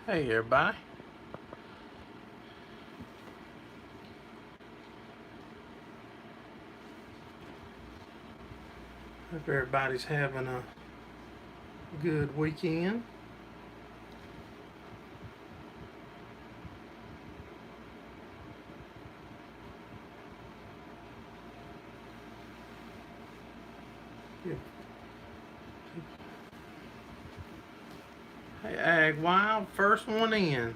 Hey everybody. Hope everybody's having a good weekend. Hey Ag Wild, first one in.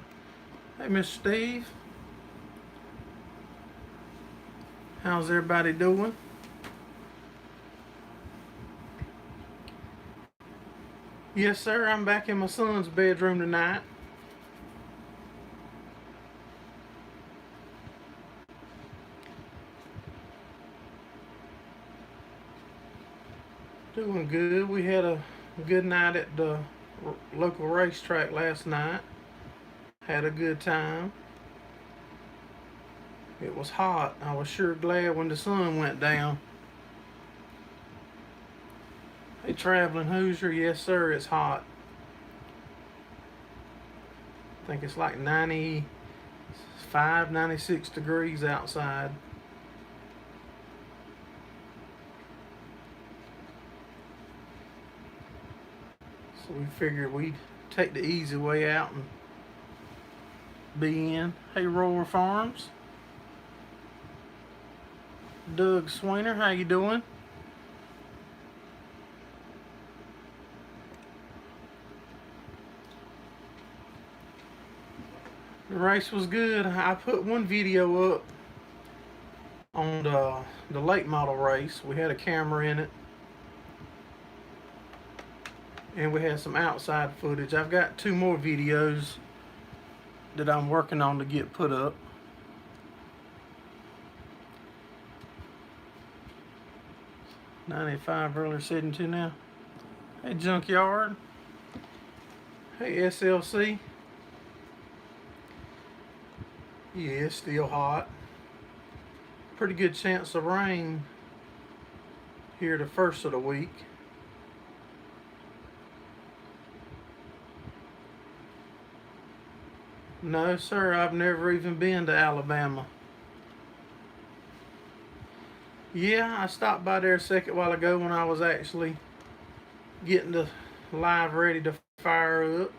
Hey Mr. Steve. How's everybody doing? Yes sir, I'm back in my son's bedroom tonight. Doing good. We had a good night at the local racetrack last night. Had a good time. It was hot. I was sure glad when the sun went down. Hey Traveling Hoosier, yes sir, it's hot. I think it's like 95, 96 degrees outside. So we figured we'd take the easy way out and be in. Hey Gerraldfarms. Doug Sweener, how you doing? The race was good. I put one video up on the late model race. We had a camera in it. And we had some outside footage. I've got 2 more videos that I'm working on to get put up. $95 earlier, 72 now. Hey Junkyard. Hey SLC. Yeah, it's still hot. Pretty good chance of rain here the first of the week. No, sir, I've never even been to Alabama. Yeah, I stopped by there a second while ago when I was actually getting the live ready to fire up.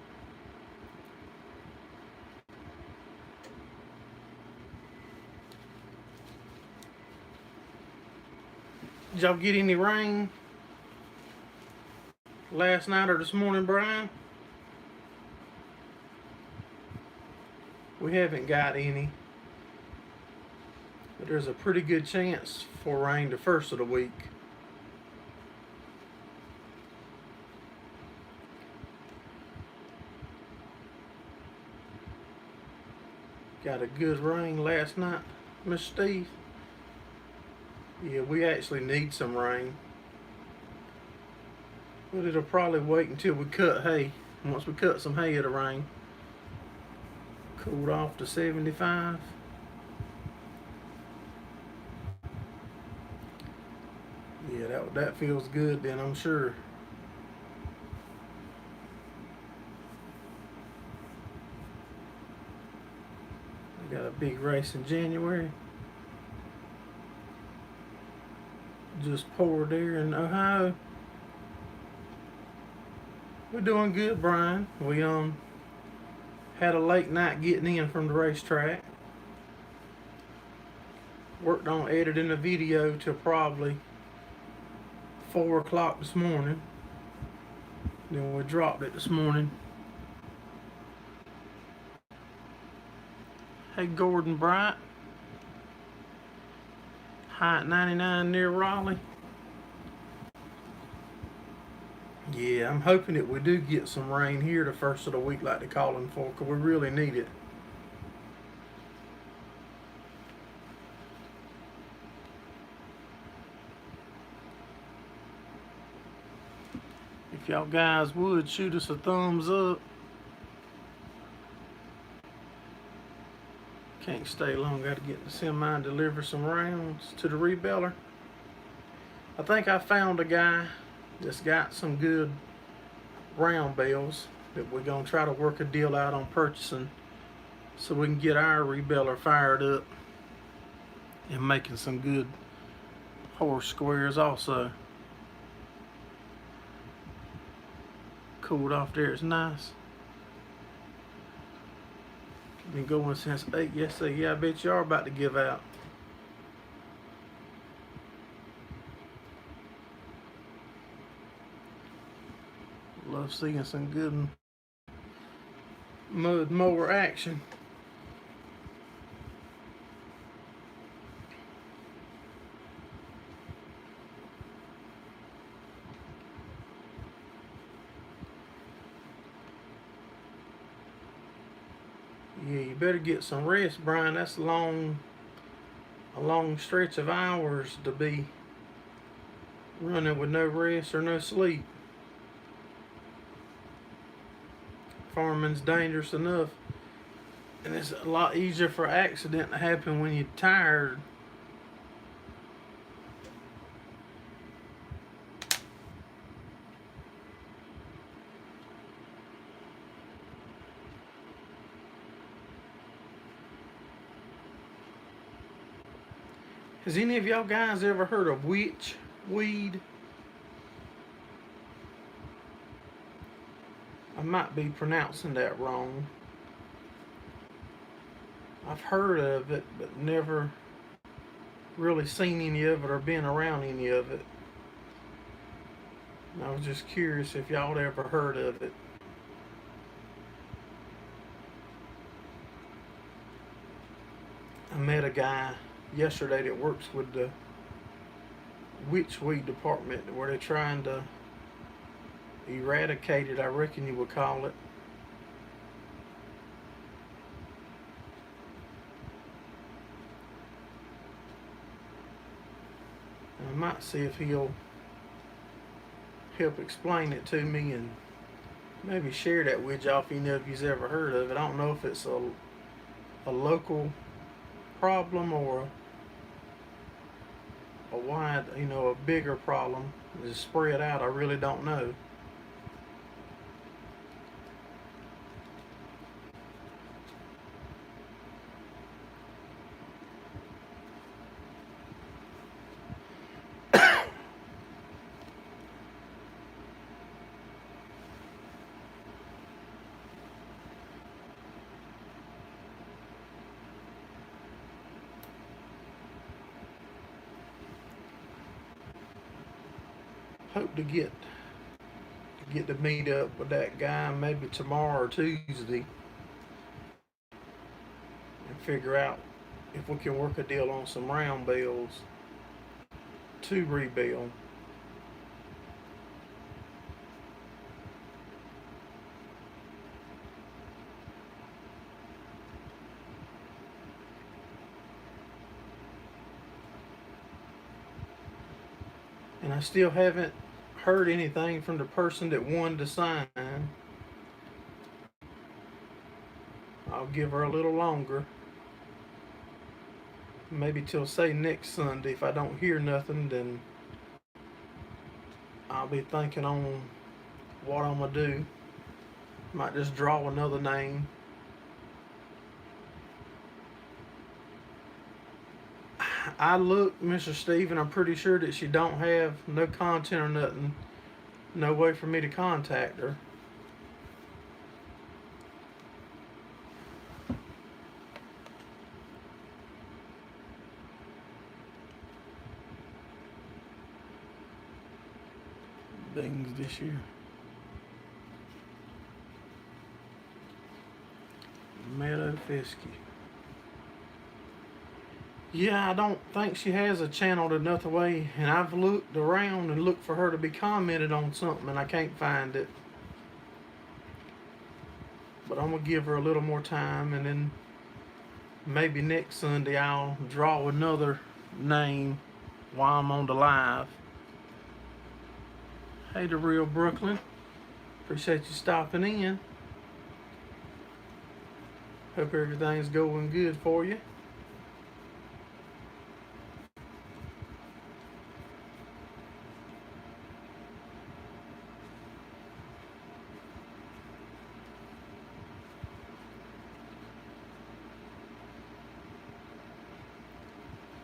Did y'all get any rain last night or this morning, Brian? We haven't got any, but there's a pretty good chance for rain the first of the week. Got a good rain last night, Mr. Steve. Yeah, we actually need some rain, but it'll probably wait until we cut hay. Once we cut some hay, it'll rain. Cooled off to 75. Yeah, that feels good then, I'm sure. We got a big race in January. Just poured there in Ohio. We're doing good, Brian. We had a late night getting in from the racetrack. Worked on editing the video till probably 4 o'clock this morning. Then we dropped it this morning. Hey Gordon Bright. High at 99 near Raleigh. Yeah, I'm hoping that we do get some rain here the first of the week like they're calling for, because we really need it. If y'all guys would shoot us a thumbs up. Can't stay long, gotta get the semi and deliver some rounds to the rebeller. I think I found a guy that's got some good round bales. that we're going to try to work a deal out on purchasing so we can get our rebeller fired up and making some good horse squares also. Cooled off there, it's nice. Been going since 8 yesterday. Yeah, I bet you are about to give out. Love seeing some good mud mower action. Yeah, you better get some rest, Brian. That's a long stretch of hours to be running with no rest or no sleep. Farming's dangerous enough, and it's a lot easier for an accident to happen when you're tired. Has any of y'all guys ever heard of witch weed? I might be pronouncing that wrong. I've heard of it, but never really seen any of it or been around any of it. And I was just curious if y'all ever heard of it. I met a guy yesterday that works with the witchweed department where they're trying to eradicate it, I reckon you would call it. And I might see if he'll help explain it to me and maybe share that with y'all if any of you's ever heard of it. I don't know if it's a local problem or a wide, a bigger problem. It's spread out. I really don't know. Hope to get to meet up with that guy maybe tomorrow or Tuesday and figure out if we can work a deal on some round bales to rebuild. And I still haven't heard anything from the person that won the sign. I'll give her a little longer. Maybe till say next Sunday. If I don't hear nothing, then I'll be thinking on what I'm gonna do. Might just draw another name. I looked, Mr. Steve, I'm pretty sure that she don't have no content or nothing. No way for me to contact her. Things this year. Meadow Fisky. Yeah, I don't think she has a channel another way, and I've looked around and looked for her to be commented on something, and I can't find it. But I'm gonna give her a little more time, and then maybe next Sunday I'll draw another name while I'm on the live. Hey, the real Brooklyn. Appreciate you stopping in. Hope everything's going good for you.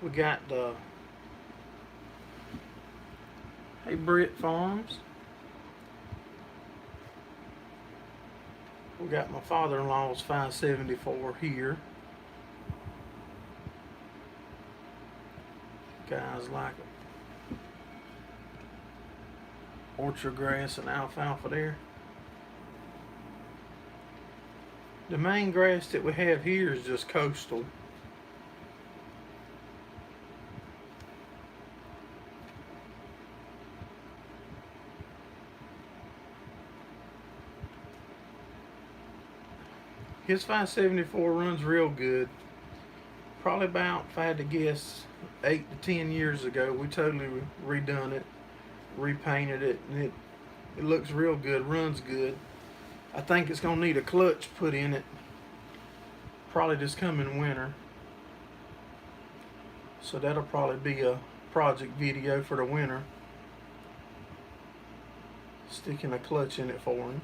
We got the Gerraldfarms. We got my father-in-law's 574 here. Guys like it. Orchard grass and alfalfa there. The main grass that we have here is just coastal. His 574 runs real good. Probably about, if I had to guess, 8 to 10 years ago, we totally redone it, repainted it, and it looks real good, runs good. I think it's gonna need a clutch put in it, probably this coming winter. So that'll probably be a project video for the winter, sticking a clutch in it for him.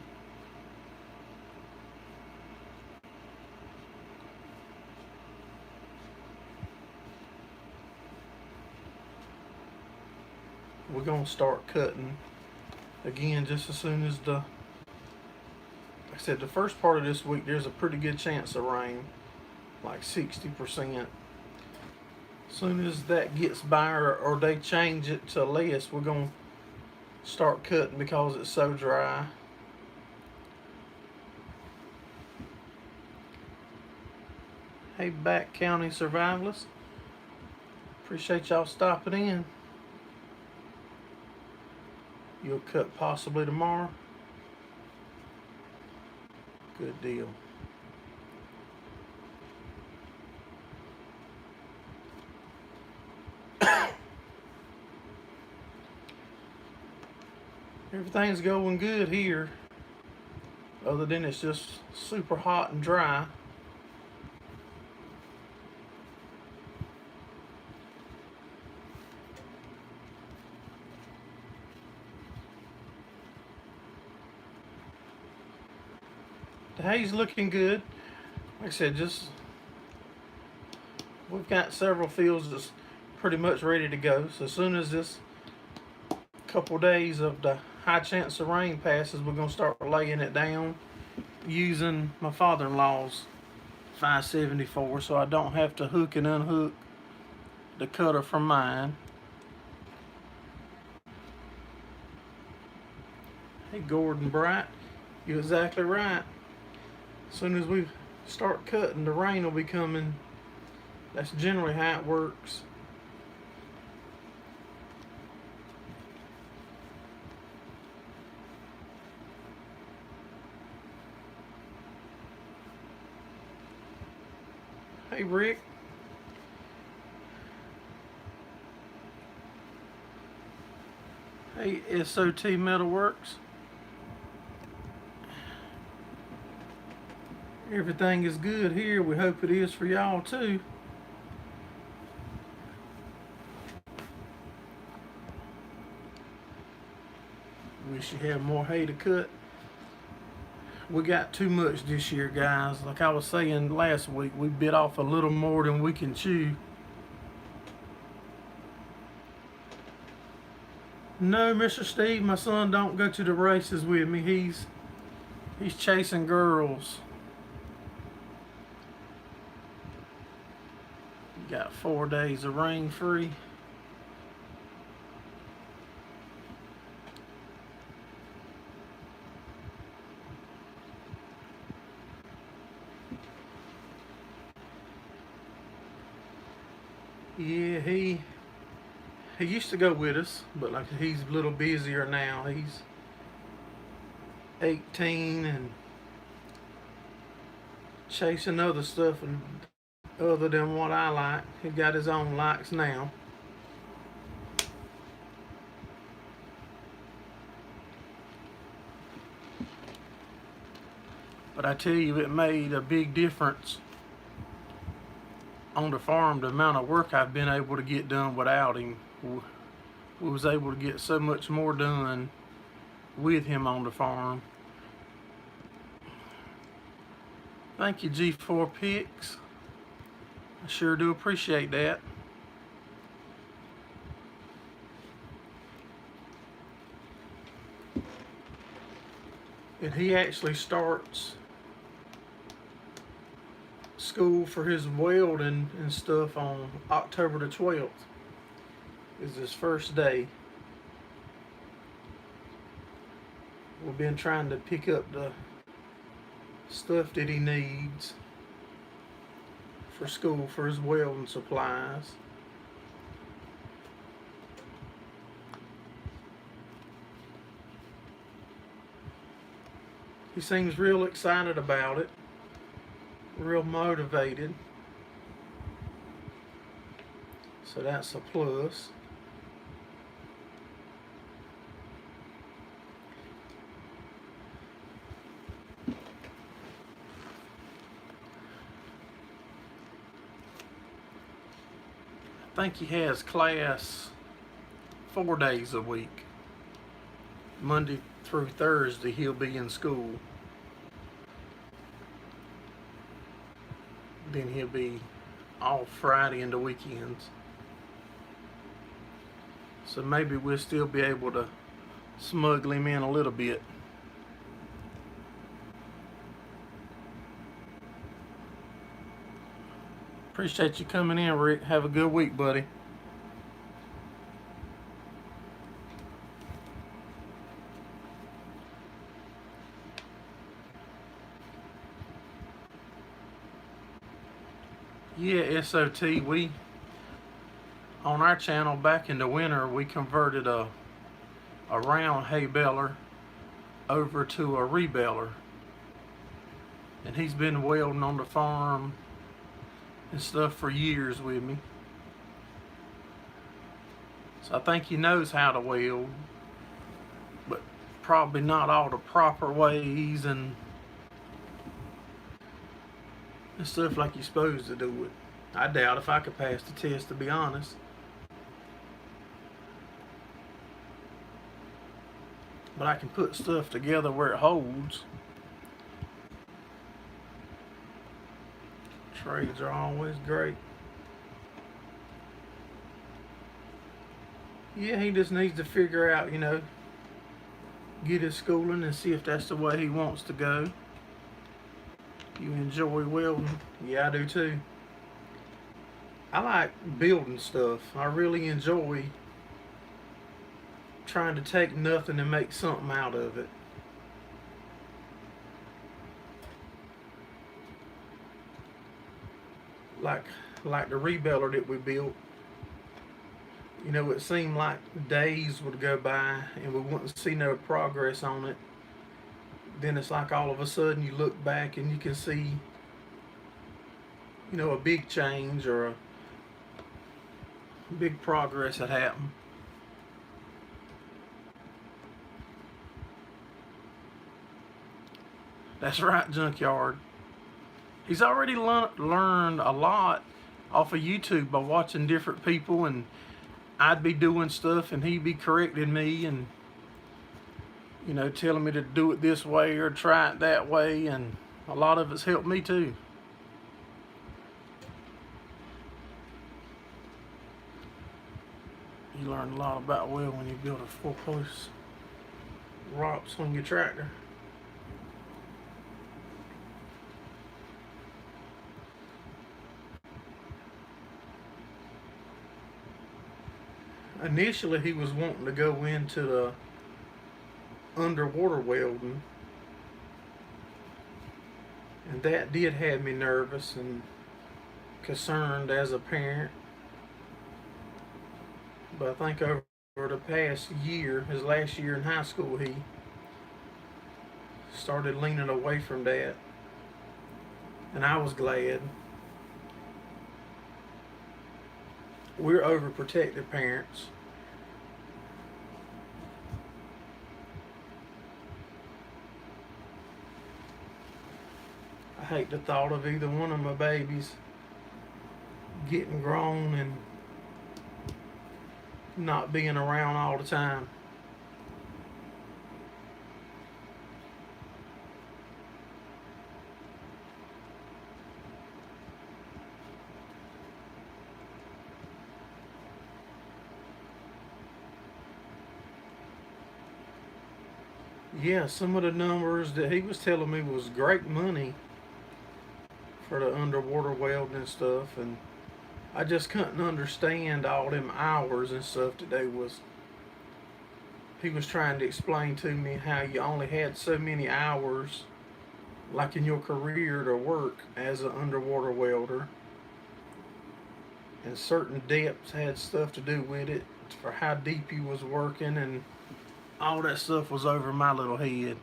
We're gonna start cutting again just as soon as like I said, the first part of this week there's a pretty good chance of rain, like 60%. As soon as that gets by or they change it to less, we're gonna start cutting because it's so dry. Hey, back county survivalists, appreciate y'all stopping in. You'll cut possibly tomorrow. Good deal. Everything's going good here, other than it's just super hot and dry. The hay's looking good. Like I said, just we've got several fields that's pretty much ready to go. So as soon as this couple days of the high chance of rain passes, we're gonna start laying it down using my father-in-law's 574, so I don't have to hook and unhook the cutter from mine. Hey, Gordon Bright, you're exactly right. As soon as we start cutting, the rain will be coming. That's generally how it works. Hey, Rick. Hey, SOT Metalworks. Everything is good here. We hope it is for y'all too. Wish you had more hay to cut. We got too much this year, guys. Like I was saying last week, we bit off a little more than we can chew. No, Mr. Steve, my son don't go to the races with me. He's chasing girls. Got 4 days of rain free. Yeah, he used to go with us, but like he's a little busier now. He's 18 and chasing other stuff and other than what I like. He got his own likes now. But I tell you, it made a big difference on the farm, the amount of work I've been able to get done without him. We was able to get so much more done with him on the farm. Thank you, G4 Picks. I sure do appreciate that. And he actually starts school for his welding and stuff on October the 12th. Is his first day. We've been trying to pick up the stuff that he needs for school for his welding supplies. He seems real excited about it, real motivated. So that's a plus. I think he has class 4 days a week. Monday through Thursday he'll be in school. Then he'll be off Friday and the weekends. So maybe we'll still be able to smuggle him in a little bit. Appreciate you coming in, Rick. Have a good week, buddy. Yeah, SOT, we, on our channel back in the winter, we converted a round hay baler over to a rebaler. And he's been welding on the farm and stuff for years with me. So I think he knows how to weld, but probably not all the proper ways and stuff like you're supposed to do it. I doubt if I could pass the test, to be honest. But I can put stuff together where it holds. Trades are always great. Yeah, he just needs to figure out, you know, get his schooling and see if that's the way he wants to go. You enjoy welding? Yeah, I do too. I like building stuff. I really enjoy trying to take nothing and make something out of it. Like the rebeller that we built. You know, it seemed like days would go by and we wouldn't see no progress on it. Then it's like all of a sudden you look back and you can see, you know, a big change or a big progress that happened. That's right, Junkyard. He's already learned a lot off of YouTube by watching different people, and I'd be doing stuff and he'd be correcting me and, you know, telling me to do it this way or try it that way, and a lot of it's helped me too. You learn a lot about weld when you build a 4-post ROPS on your tractor. Initially he was wanting to go into the underwater welding, and that did have me nervous and concerned as a parent. But I think over the past year, his last year in high school, he started leaning away from that, and I was glad. We're overprotective parents. I hate the thought of either one of my babies getting grown and not being around all the time. Yeah, some of the numbers that he was telling me was great money for the underwater welding and stuff, and I just couldn't understand all them hours and stuff that they was. He was trying to explain to me how you only had so many hours, like in your career, to work as an underwater welder, and certain depths had stuff to do with it for how deep you was working, and all that stuff was over my little head.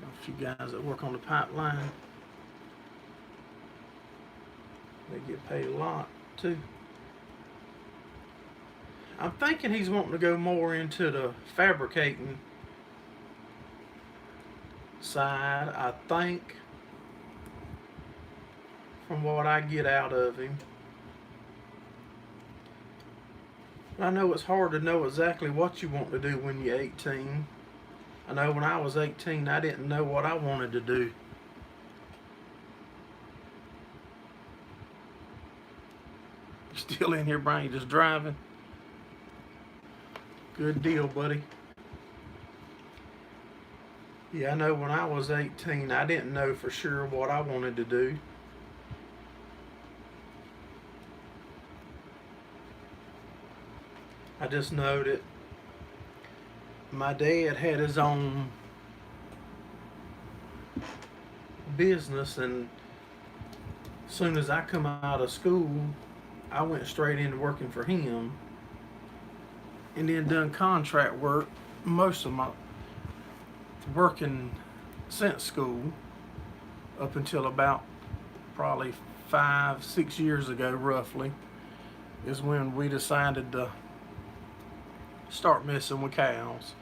A few guys that work on the pipeline, they get paid a lot too. I'm thinking he's wanting to go more into the fabricating side, I think, from what I get out of him. I know it's hard to know exactly what you want to do when you're 18. I know when I was 18, I didn't know what I wanted to do. You still in here, Brian? You just driving? Good deal, buddy. Yeah, I know when I was 18, I didn't know for sure what I wanted to do. I just know that my dad had his own business, and as soon as I come out of school, I went straight into working for him, and then done contract work most of my working since school up until about probably 5-6 years ago roughly is when we decided to start messing with cows.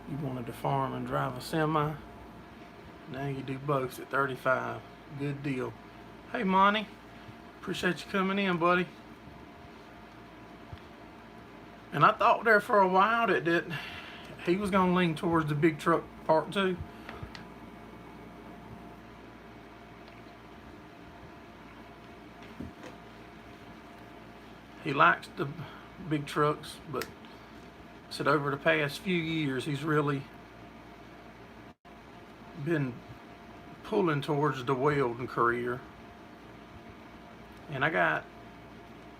You wanted to farm and drive a semi. Now you do both at 35. Good deal. Hey Monty, appreciate you coming in, buddy. And I thought there for a while that he was going to lean towards the big truck part too. He likes the big trucks, but I said over the past few years he's really been pulling towards the welding career. And I got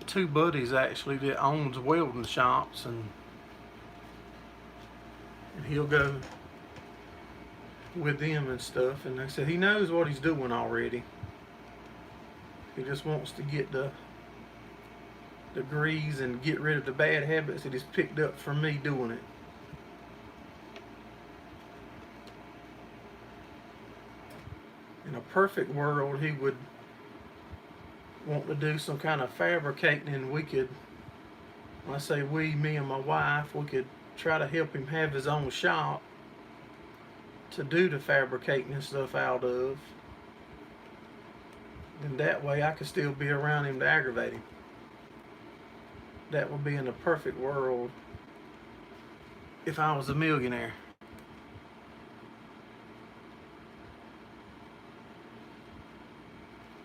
two buddies actually that owns welding shops, and he'll go with them and stuff, and like I said, he knows what he's doing already. He just wants to get the degrees and get rid of the bad habits that he's picked up from me doing it. In a perfect world, he would want to do some kind of fabricating, and we could, when I say we, me and my wife, we could try to help him have his own shop to do the fabricating and stuff out of. And that way I could still be around him to aggravate him. That would be in a perfect world if I was a millionaire.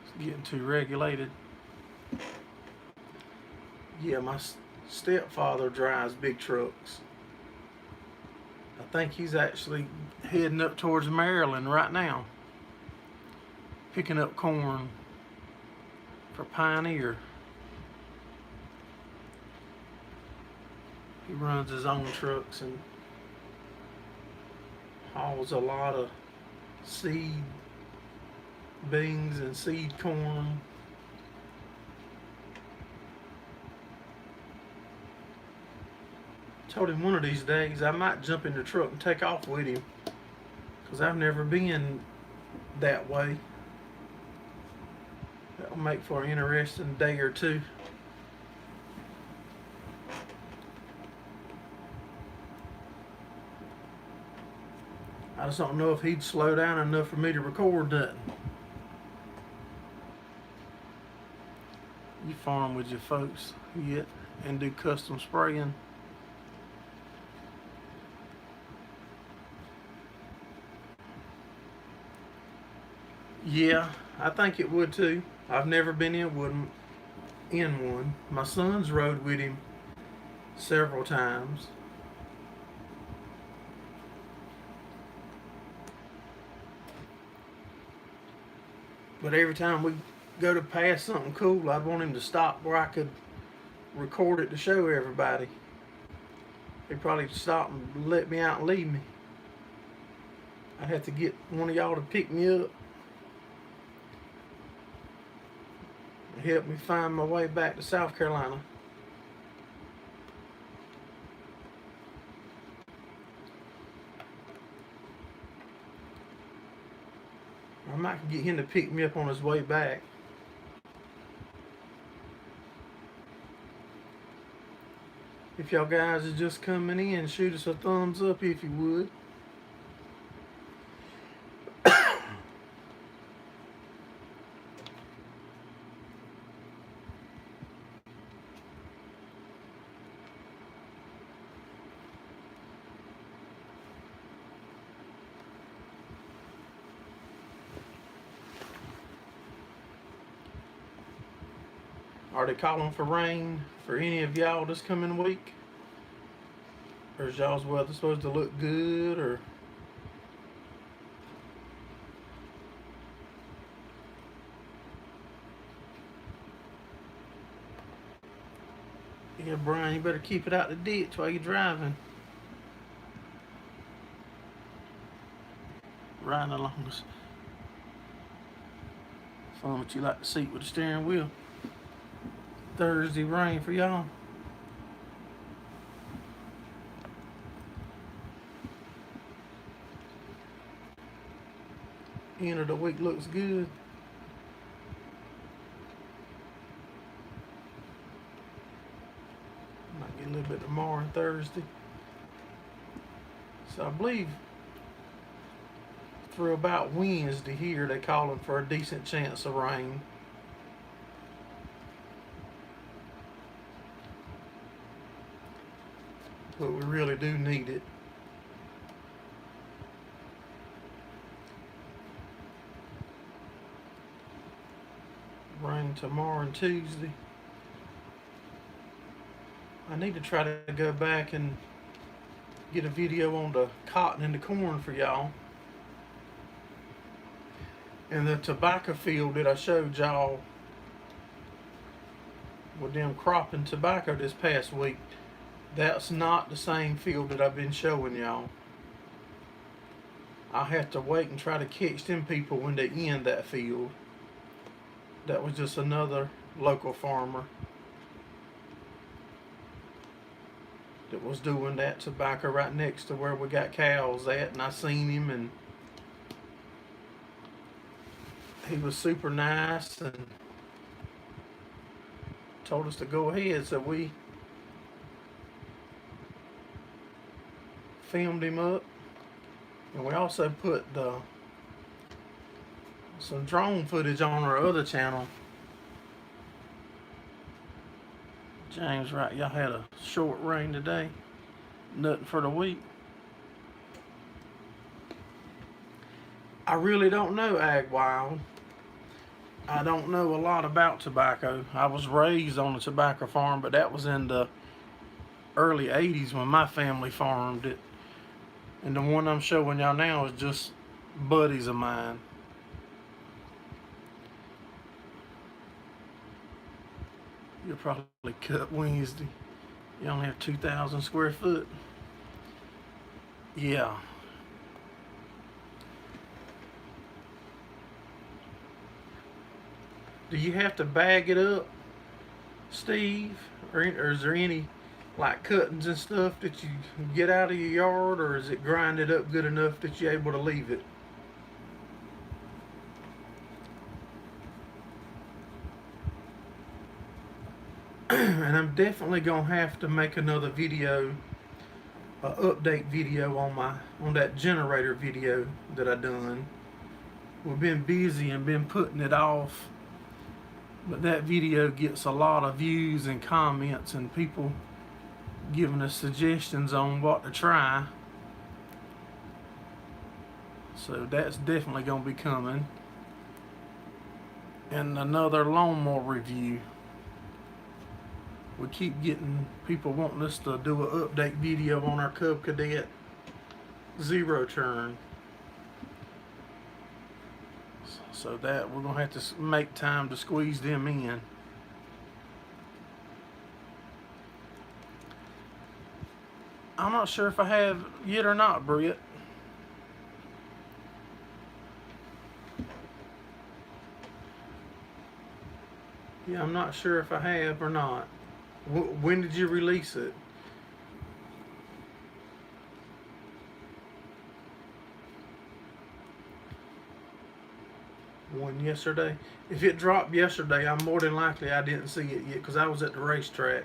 It's getting too regulated. Yeah, my stepfather drives big trucks. I think he's actually heading up towards Maryland right now, picking up corn for Pioneer. He runs his own trucks and hauls a lot of seed beans and seed corn. Told him one of these days I might jump in the truck and take off with him, because I've never been that way. That'll make for an interesting day or two. I just don't know if he'd slow down enough for me to record that. You farm with your folks yet and do custom spraying? Yeah, I think it would too. I've never been in one. My son's rode with him several times. But every time we go to pass something cool, I'd want him to stop where I could record it to show everybody. He'd probably stop and let me out and leave me. I'd have to get one of y'all to pick me up and help me find my way back to South Carolina. I might get him to pick me up on his way back. If y'all guys are just coming in, shoot us a thumbs up if you would. Are they calling for rain for any of y'all this coming week? Or is y'all's weather supposed to look good? Or yeah, Brian, you better keep it out the ditch while you're driving. Riding along this. Fun what you like to seat with the steering wheel. Thursday rain for y'all. End of the week looks good. Might get a little bit tomorrow and Thursday. So I believe through about Wednesday here they're calling for a decent chance of rain. But we really do need it. Rain tomorrow and Tuesday. I need to try to go back and get a video on the cotton and the corn for y'all. And the tobacco field that I showed y'all with them cropping tobacco this past week. That's not the same field that I've been showing y'all. I have to wait and try to catch them people when they end that field. That was just another local farmer that was doing that tobacco right next to where we got cows at, and I seen him, and he was super nice and told us to go ahead, so we filmed him up, and we also put some drone footage on our other channel. James, right, y'all had a short rain today, nothing for the week. I really don't know Ag Wild. I don't know a lot about tobacco. I was raised on a tobacco farm, but that was in the early 80s when my family farmed it. And the one I'm showing y'all now is just buddies of mine. You'll probably cut Wednesday. You only have 2,000 square foot. Yeah. Do you have to bag it up, Steve? Or is there any like cuttings and stuff that you get out of your yard, or is it grinded up good enough that you're able to leave it? And I'm definitely gonna have to make another video, update video on that generator video that I done. We've been busy and been putting it off, but that video gets a lot of views and comments and people giving us suggestions on what to try. So that's definitely gonna be coming. and another lawnmower review. We keep getting people wanting us to do an update video on our Cub Cadet zero turn. So that we're going to have to make time to squeeze them in. I'm not sure if I have yet or not, Britt. Yeah, I'm not sure if I have or not. When did you release it? One yesterday. If it dropped yesterday, I'm more than likely I didn't see it yet because I was at the racetrack.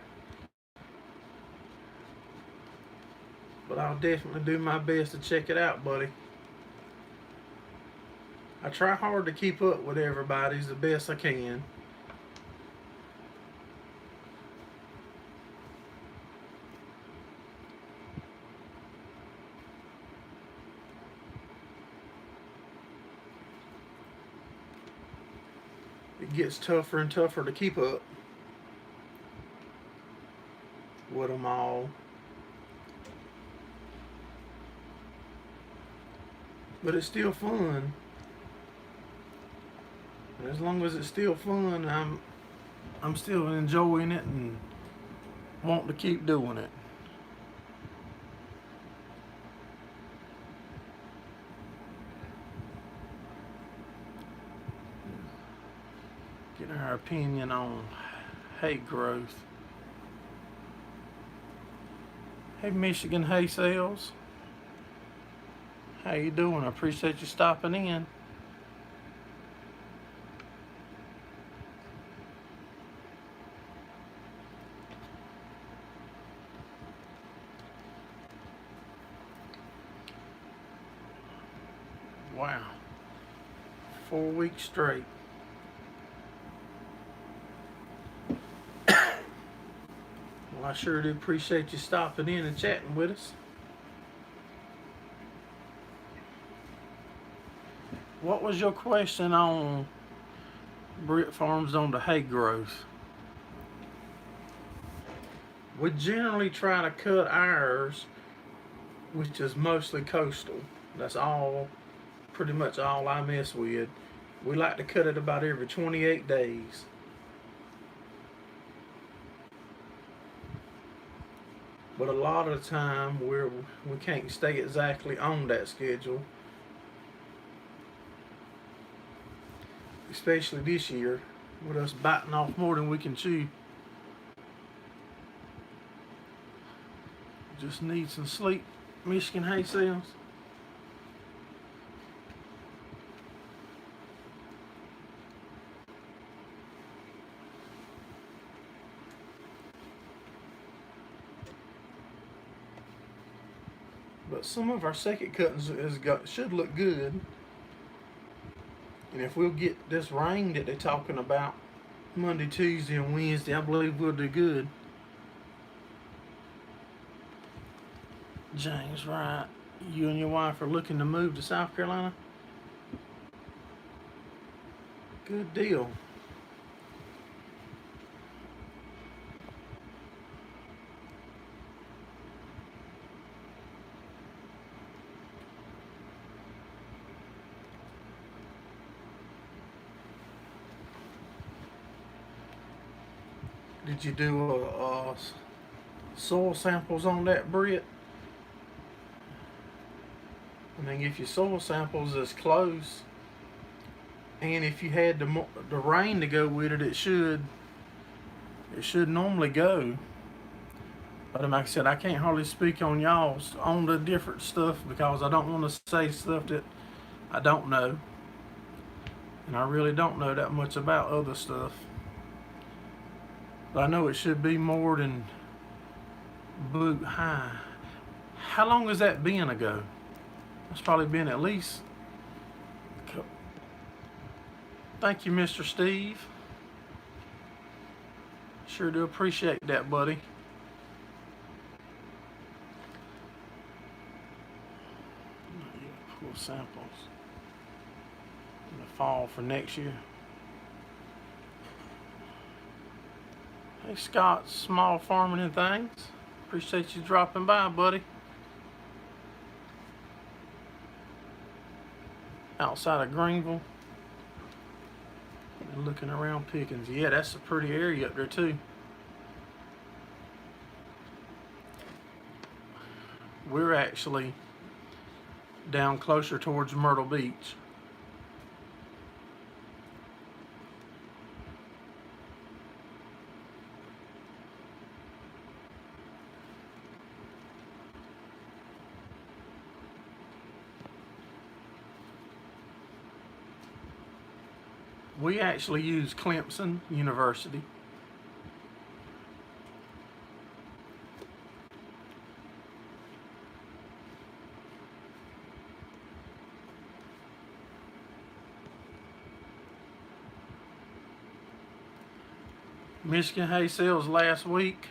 But I'll definitely do my best to check it out, buddy. I try hard to keep up with everybody's the best I can. It gets tougher and tougher to keep up with them all. But it's still fun. And as long as it's still fun, I'm still enjoying it and want to keep doing it. Getting our opinion on hay growth. Hey, Michigan hay sales. How you doing? I appreciate you stopping in. Wow. 4 weeks straight. Well, I sure do appreciate you stopping in and chatting with us. What was your question on Gerraldfarms on the hay growth? We generally try to cut ours, which is mostly coastal. That's all, pretty much all I mess with. We like to cut it about every 28 days. But a lot of the time we can't stay exactly on that schedule. Especially this year, with us biting off more than we can chew. Just need some sleep, Michigan hay sales. But some of our second cuttings should look good. And if we'll get this rain that they're talking about Monday, Tuesday, and Wednesday, I believe we'll do good. James Wright, you and your wife are looking to move to South Carolina? Good deal. Did you do soil samples on that, Britt? I mean, if your soil samples is close, and if you had the rain to go with it, it should normally go. But like I said, I can't hardly speak on y'all's on the different stuff because I don't want to say stuff that I don't know, and I really don't know that much about other stuff. But I know it should be more than boot high. How long has that been ago? It's probably been at least. Thank you, Mr. Steve. Sure do appreciate that, buddy. Pull samples in the fall for next year. Hey Scott, Small Farming and Things. Appreciate you dropping by, buddy. Outside of Greenville. And looking around Pickens. Yeah, that's a pretty area up there too. We're actually down closer towards Myrtle Beach. We actually use Clemson University. Michigan hay sales last week.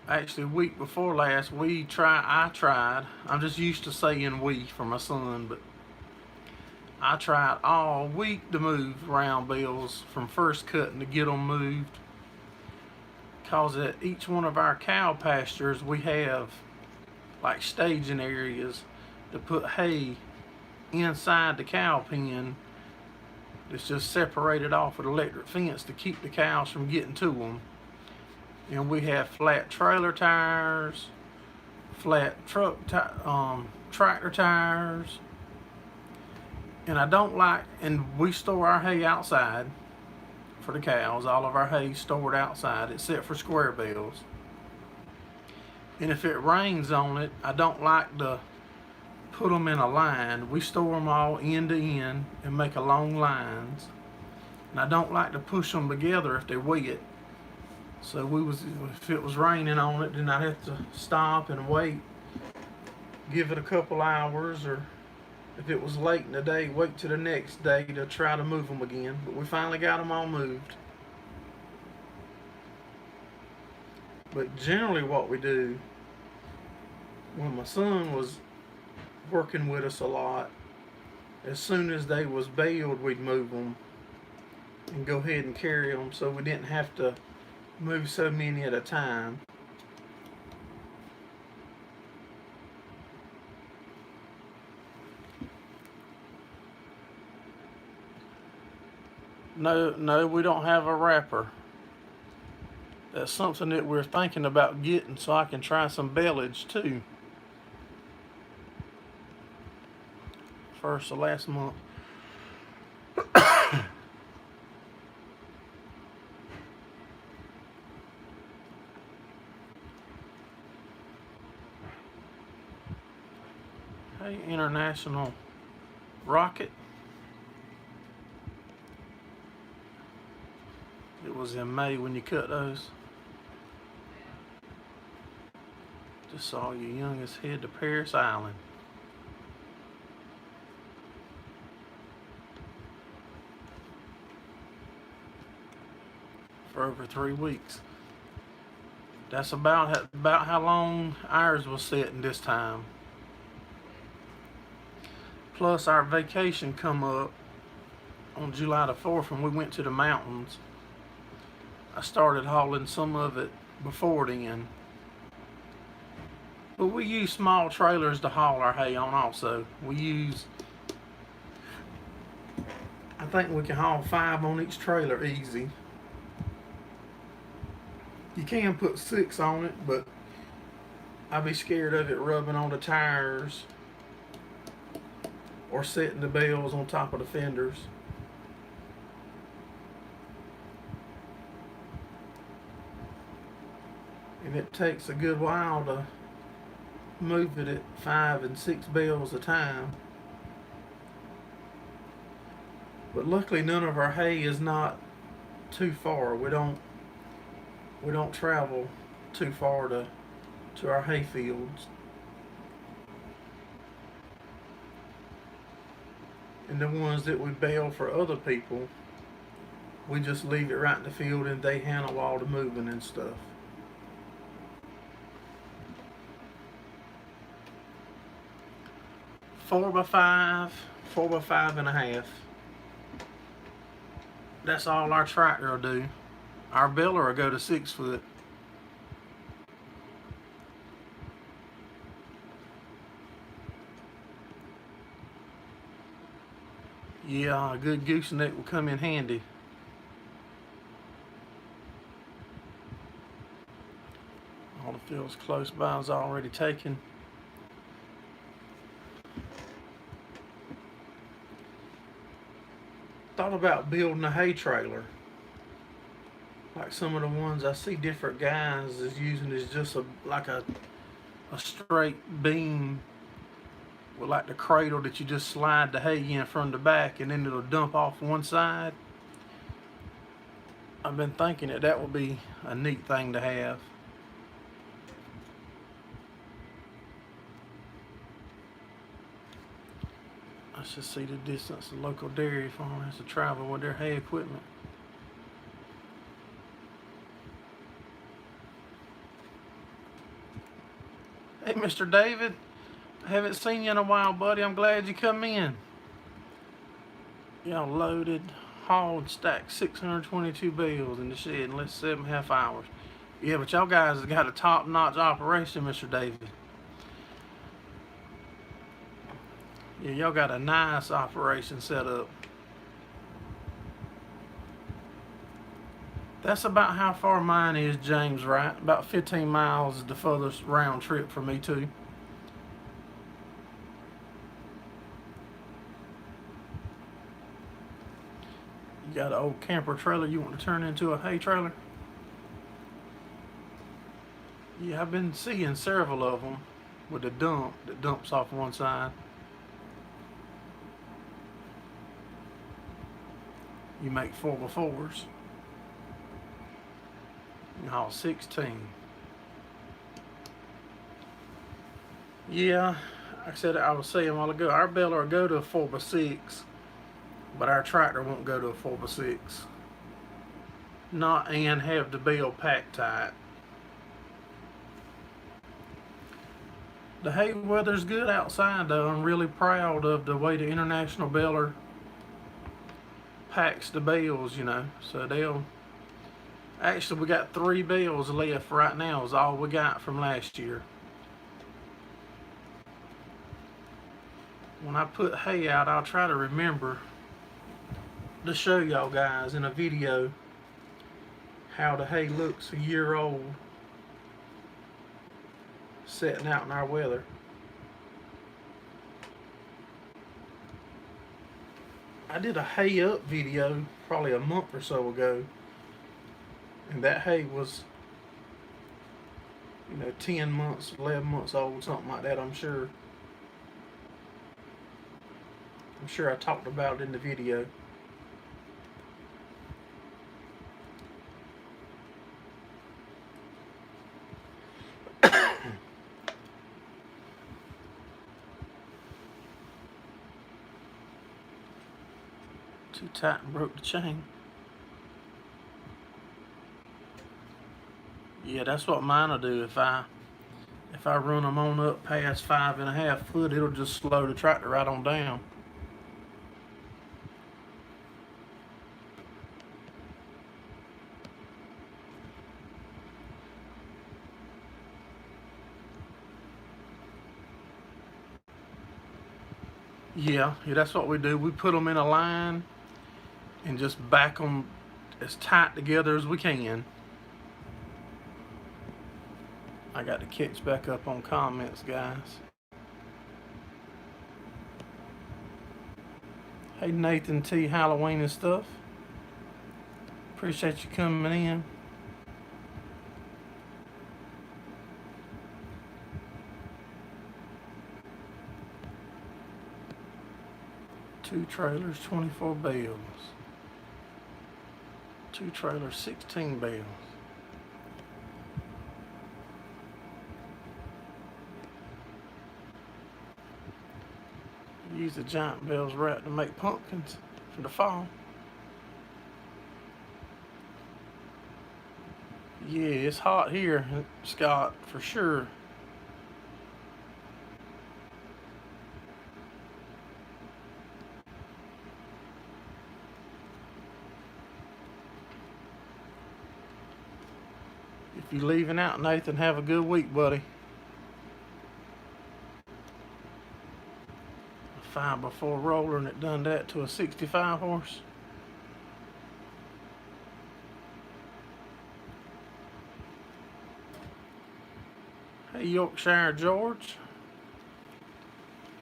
Actually, week before last, I tried. I'm just used to saying we for my son, but I tried all week to move round bales from first cutting to get them moved. Cause at each one of our cow pastures, we have like staging areas to put hay inside the cow pen. It's just separated off with electric fence to keep the cows from getting to them. And we have flat trailer tires, flat tractor tires. And I don't like, and we store our hay outside for the cows. All of our hay stored outside except for square bales. And if it rains on it, I don't like to put them in a line. We store them all end to end and make a long lines. And I don't like to push them together if they're wet. So if it was raining on it, then I'd have to stop and wait, give it a couple hours, or if it was late in the day, wait till the next day to try to move them again. But we finally got them all moved. But generally what we do, when my son was working with us a lot, as soon as they was baled, we'd move them and go ahead and carry them, so we didn't have to move so many at a time. No, we don't have a wrapper. That's something that we're thinking about getting, so I can try some baleage too. First of last month. Hey, International Rocket. It was in May when you cut those. Just saw your youngest head to Paris Island. For over 3 weeks. That's about how long ours was sitting this time. Plus our vacation come up on July the 4th and we went to the mountains. I started hauling some of it before then. But we use small trailers to haul our hay on also. I think we can haul 5 on each trailer easy. You can put 6 on it, but I'd be scared of it rubbing on the tires or setting the bales on top of the fenders. And it takes a good while to move it at 5 and 6 bales a time. But luckily none of our hay is not too far. We don't travel too far to our hay fields. And the ones that we bale for other people, we just leave it right in the field and they handle all the moving and stuff. Four by 5.5. That's all our tractor will do. Our baler will go to 6 foot. Yeah, a good gooseneck will come in handy. All the fields close by is already taken. Thought about building a hay trailer. Like some of the ones I see different guys is using is just like a straight beam with like the cradle that you just slide the hay in from the back and then it'll dump off one side. I've been thinking that would be a neat thing to have. I should see the distance the local dairy farm has to travel with their hay equipment. Hey, Mr. David, I haven't seen you in a while, buddy. I'm glad you come in. Y'all loaded, hauled, stacked 622 bales in the shed in less than 7.5 hours. Yeah, but y'all guys have got a top-notch operation, Mr. David. Yeah, y'all got a nice operation set up. That's about how far mine is, James, right? About 15 miles is the furthest round trip for me, too. You got an old camper trailer you want to turn into a hay trailer? Yeah, I've been seeing several of them with a dump that dumps off one side. You make 4x4s. You haul 16. Yeah, like I said, I was saying a while ago, our baler will go to a 4x6, but our tractor won't go to a 4x6. Not and have the bale packed tight. The hay weather's good outside though. I'm really proud of the way the International baler packs the bales, you know. So actually we got 3 bales left right now is all we got from last year. When I put hay out, I'll try to remember to show y'all guys in a video how the hay looks a year old setting out in our weather. I did a hay up video probably a month or so ago, and that hay was, 10 months, 11 months old, something like that. I'm sure I talked about it in the video. Too tight and broke the chain. Yeah, that's what mine will do. If I run them on up past 5.5 foot, it'll just slow the tractor right on down. Yeah, that's what we do. We put them in a line and just back them as tight together as we can. I got to catch back up on comments, guys. Hey, Nathan T. Halloween and stuff. Appreciate you coming in. Two trailers, 24 bales. Two trailers, 16 bales. Use the giant bales wrap to make pumpkins for the fall. Yeah, it's hot here, Scott, for sure. If you're leaving out, Nathan, have a good week, buddy. 5x4 roller, and it done that to a 65 horse. Hey, Yorkshire George.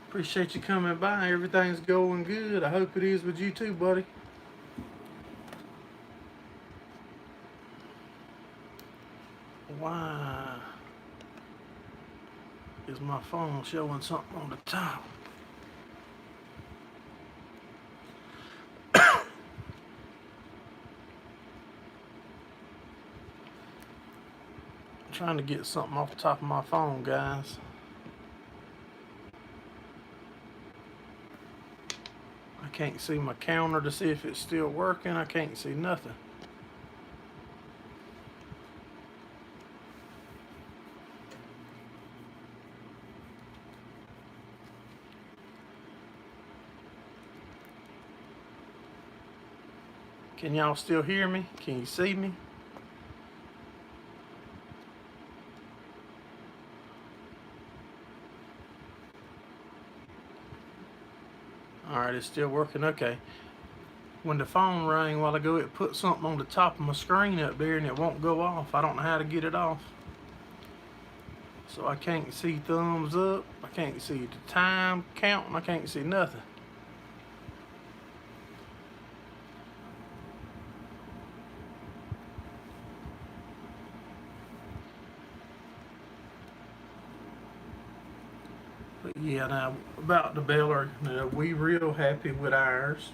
Appreciate you coming by. Everything's going good. I hope it is with you too, buddy. Why is my phone showing something on the top? I'm trying to get something off the top of my phone, guys. I can't see my counter to see if it's still working. I can't see nothing. Can y'all still hear me? Can you see me? Alright, it's still working. Okay. When the phone rang a while ago, it put something on the top of my screen up there and it won't go off. I don't know how to get it off. So I can't see thumbs up. I can't see the time counting. I can't see nothing. But yeah, now about the baler, we real happy with ours.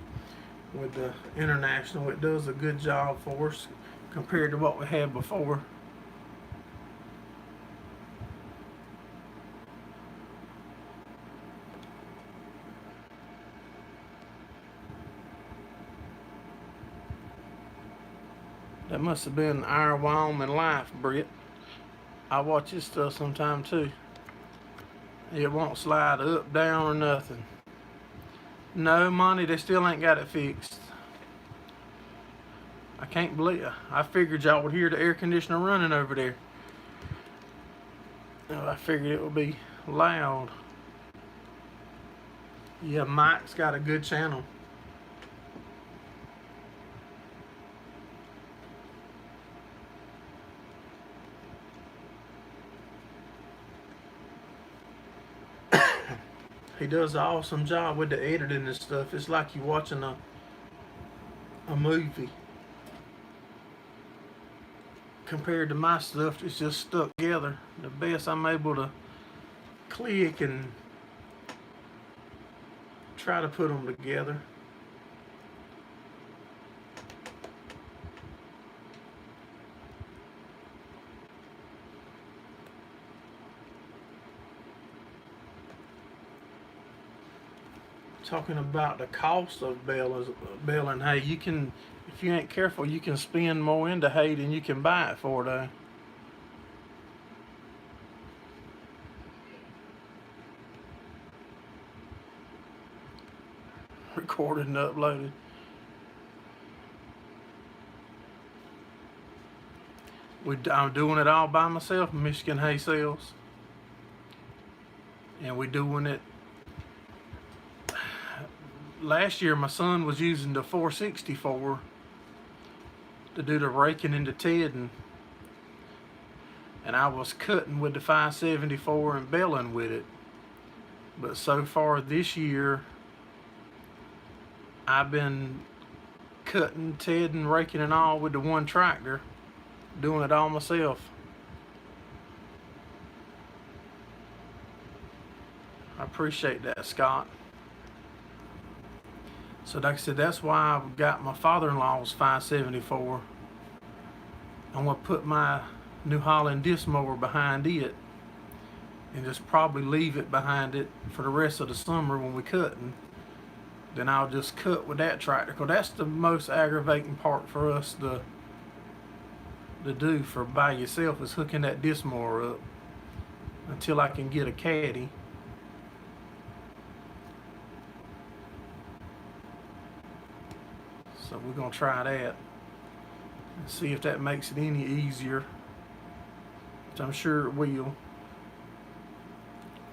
With the International, it does a good job for us compared to what we had before. That must have been our Wyoming life, Britt. I watch this stuff sometime too. It won't slide up, down, or nothing. No, money, they still ain't got it fixed. I can't believe it. I figured y'all would hear the air conditioner running over there. I figured it would be loud. Yeah, Mike's got a good channel. He does an awesome job with the editing and stuff. It's like you're watching a movie. Compared to my stuff, it's just stuck together. The best I'm able to click and try to put them together. Talking about the cost of baling hay, you can, if you ain't careful, you can spend more into hay than you can buy it for, though. Recorded and uploaded. I'm doing it all by myself, Michigan Hay Sales. And we're doing it. Last year, my son was using the 464 to do the raking and the tedding, and I was cutting with the 574 and baling with it. But so far this year, I've been cutting, tedding, raking, and all with the one tractor, doing it all myself. I appreciate that, Scott. So like I said, that's why I've got my father-in-law's 574. I'm going to put my New Holland disc mower behind it and just probably leave it behind it for the rest of the summer when we're cutting. Then I'll just cut with that tractor, because that's the most aggravating part for us to do for by yourself, is hooking that disc mower up until I can get a caddy. So we're going to try that and see if that makes it any easier. which I'm sure it will.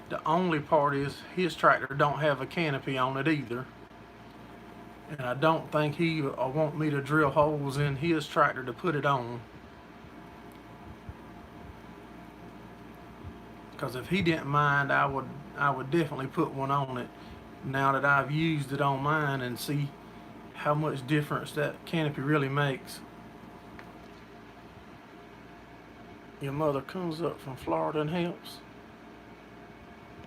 The only part is his tractor don't have a canopy on it either. And I don't think he will want me to drill holes in his tractor to put it on. Because if he didn't mind, I would definitely put one on it now that I've used it on mine and see how much difference that canopy really makes. Your mother comes up from Florida and helps.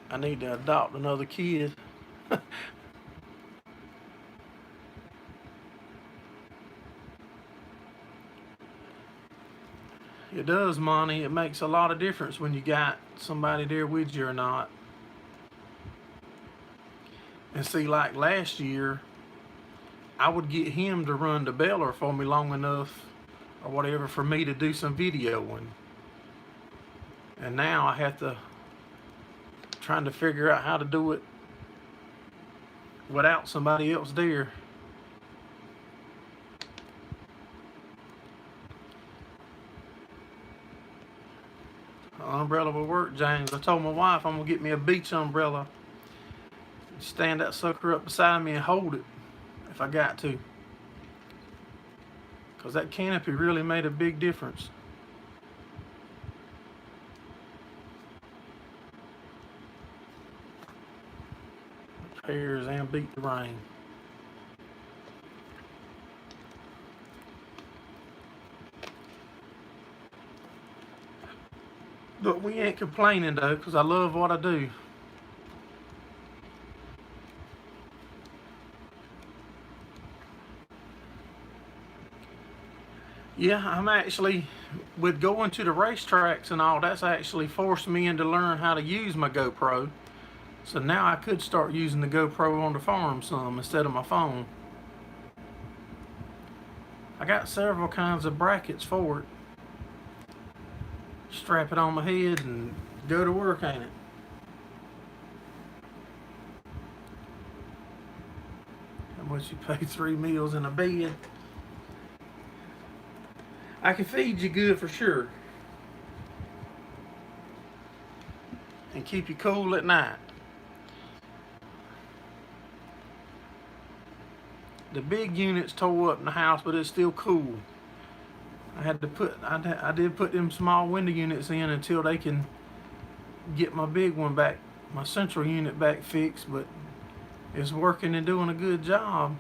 I need to adopt another kid. It does, Monty. It makes a lot of difference when you got somebody there with you or not. And see, like last year, I would get him to run the baler for me long enough or whatever for me to do some videoing. And now I have to trying to figure out how to do it without somebody else there. Umbrella will work, James. I told my wife I'm gonna get me a beach umbrella, stand that sucker up beside me and hold it if I got to, because that canopy really made a big difference. Repairs and beat the rain. But we ain't complaining though, because I love what I do. Yeah, I'm actually, with going to the racetracks and all, that's actually forced me into learn how to use my GoPro. So now I could start using the GoPro on the farm some instead of my phone. I got several kinds of brackets for it. Strap it on my head and go to work, ain't it? How much you pay 3 meals in a bed? I can feed you good for sure. And keep you cool at night. The big unit's tore up in the house, but it's still cool. I did put them small window units in until they can get my big one back, my central unit back fixed, but it's working and doing a good job.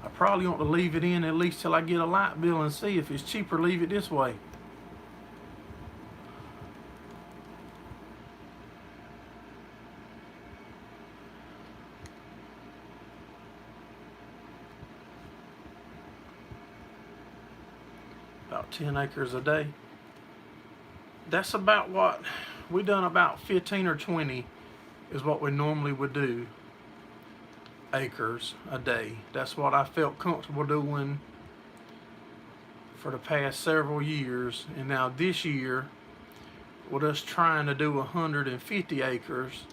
I probably want to leave it in at least till I get a light bill and see if it's cheaper, leave it this way. About 10 acres a day. That's about what we done. About 15 or 20 is what we normally would do. Acres a day. That's what I felt comfortable doing for the past several years. And now this year, with us trying to do 150 acres,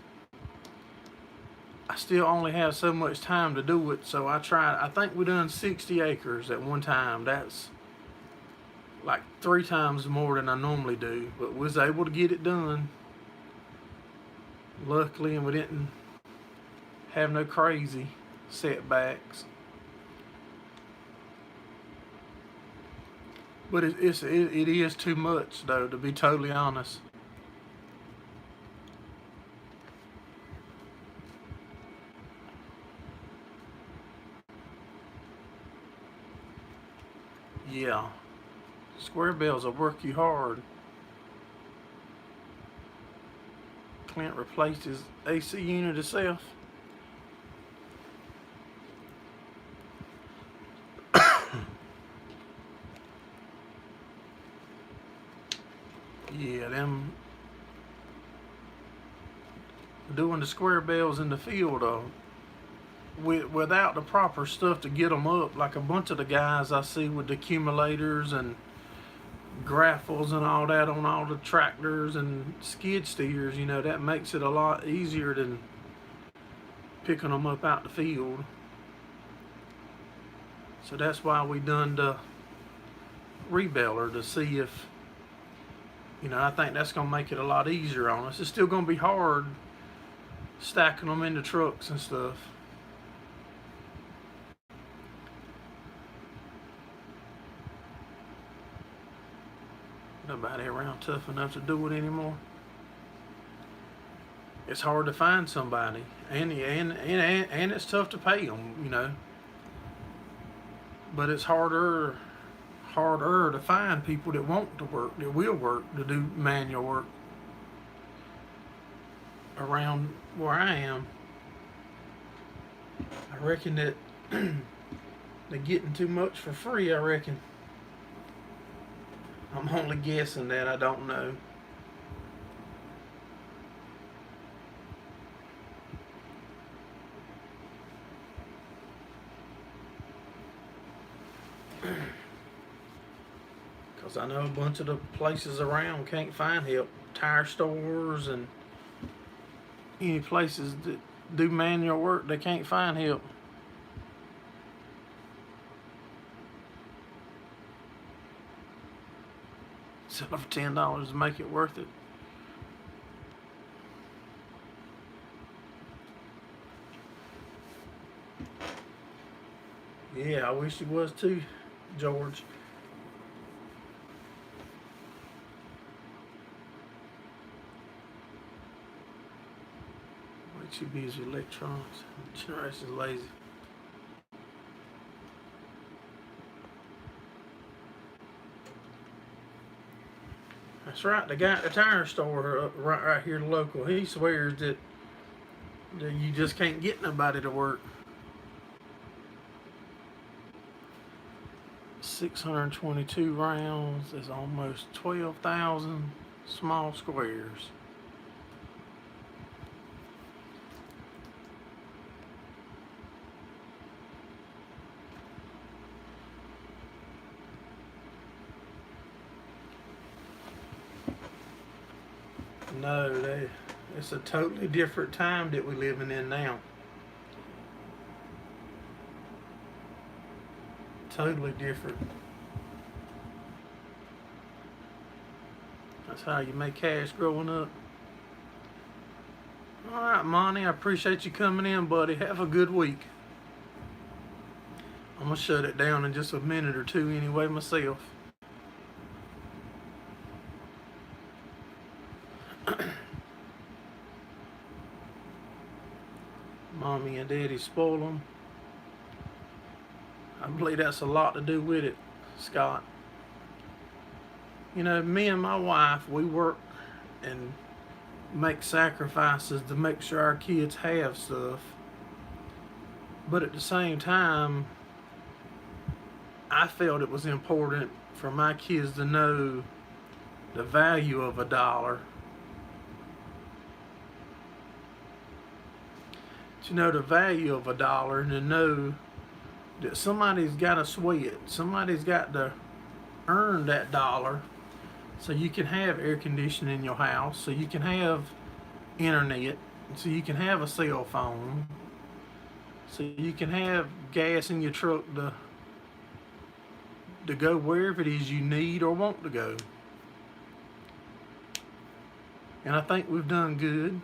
I still only have so much time to do it. So I think we done 60 acres at one time. That's like 3 times more than I normally do, but was able to get it done, luckily, and we didn't have no crazy setbacks. But it is too much though, to be totally honest. Yeah, square bells will work you hard. Clint replaced his AC unit himself. Yeah, them doing the square bells in the field without the proper stuff to get them up, like a bunch of the guys I see with the accumulators and grapples and all that on all the tractors and skid steers, you know, that makes it a lot easier than picking them up out the field. So that's why we done the rebeller, to see if You know, I think that's going to make it a lot easier on us. It's still going to be hard stacking them into trucks and stuff. Nobody around tough enough to do it anymore. It's hard to find somebody, and it's tough to pay them, you know. But it's harder to find people that want to work, that will work, to do manual work around where I am. I reckon that they're getting too much for free, I reckon. I'm only guessing that, I don't know. Because I know a bunch of the places around can't find help. Tire stores and any places that do manual work, they can't find help. Sell it for $10 to make it worth it. Yeah, I wish he was too, George. Way too busy with electronics. Generation's lazy. That's right. The guy at the tire store right here local, he swears that you just can't get nobody to work. 622 rounds is almost 12,000 small squares. No, it's a totally different time that we're living in now. Totally different. That's how you make cash growing up. All right, Monty, I appreciate you coming in, buddy. Have a good week. I'm going to shut it down in just a minute or two anyway myself. Mommy and Daddy spoil them. I believe that's a lot to do with it, Scott. You know, me and my wife, we work and make sacrifices to make sure our kids have stuff. But at the same time, I felt it was important for my kids to know the value of $1. To know the value of $1 and to know that somebody's got to sweat. Somebody's got to earn that dollar so you can have air conditioning in your house, so you can have internet, so you can have a cell phone, so you can have gas in your truck to go wherever it is you need or want to go. And I think we've done good.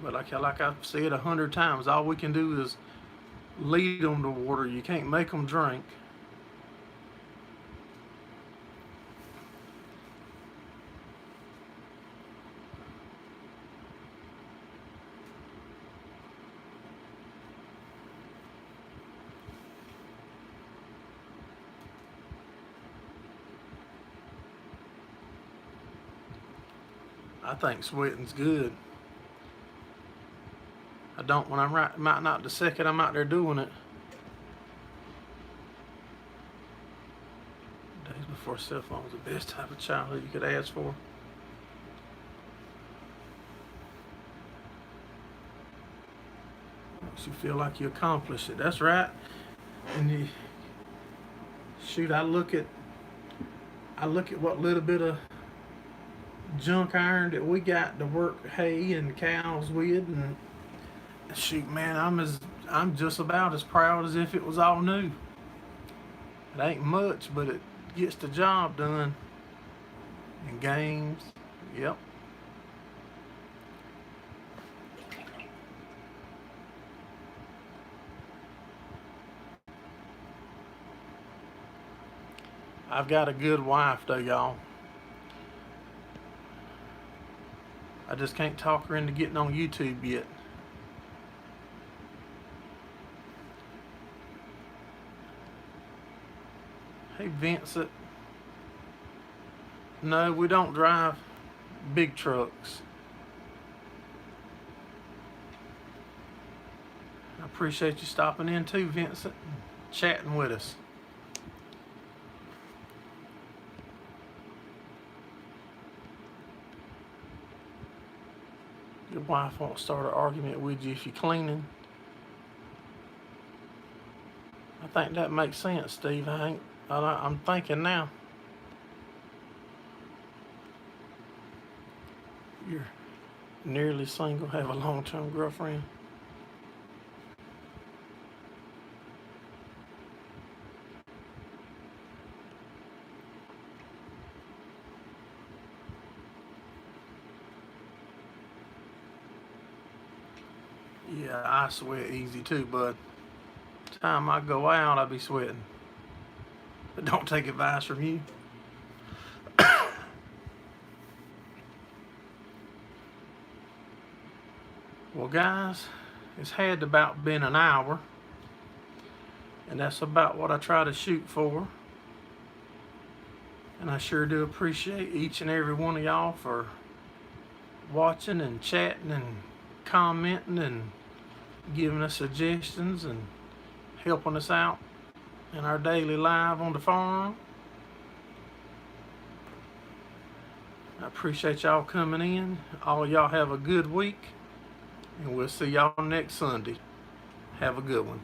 But like I've said 100 times, all we can do is lead them to water. You can't make them drink. I think sweating's good. I don't when I'm right, might not the second I'm out there doing it. Days before cell phone was the best type of childhood you could ask for. Makes you feel like you accomplished it. That's right. And shoot, I look at what little bit of junk iron that we got to work hay and cows with, and shoot, man, I'm just about as proud as if it was all new. It ain't much, but it gets the job done. and games. Yep. I've got a good wife though, y'all. I just can't talk her into getting on YouTube yet. Hey, Vincent. No, we don't drive big trucks. I appreciate you stopping in too, Vincent, and chatting with us. Your wife won't start an argument with you if you're cleaning. I think that makes sense, Steve. I'm thinking now. You're nearly single, have a long-term girlfriend. Yeah, I sweat easy too, bud. Time I go out, I be sweating. But don't take advice from you. Well, guys, it's had about been an hour, and that's about what I try to shoot for. And I sure do appreciate each and every one of y'all for watching and chatting and commenting and giving us suggestions and helping us out in our daily life on the farm. I appreciate y'all coming in. All y'all have a good week, and we'll see y'all next Sunday. Have a good one.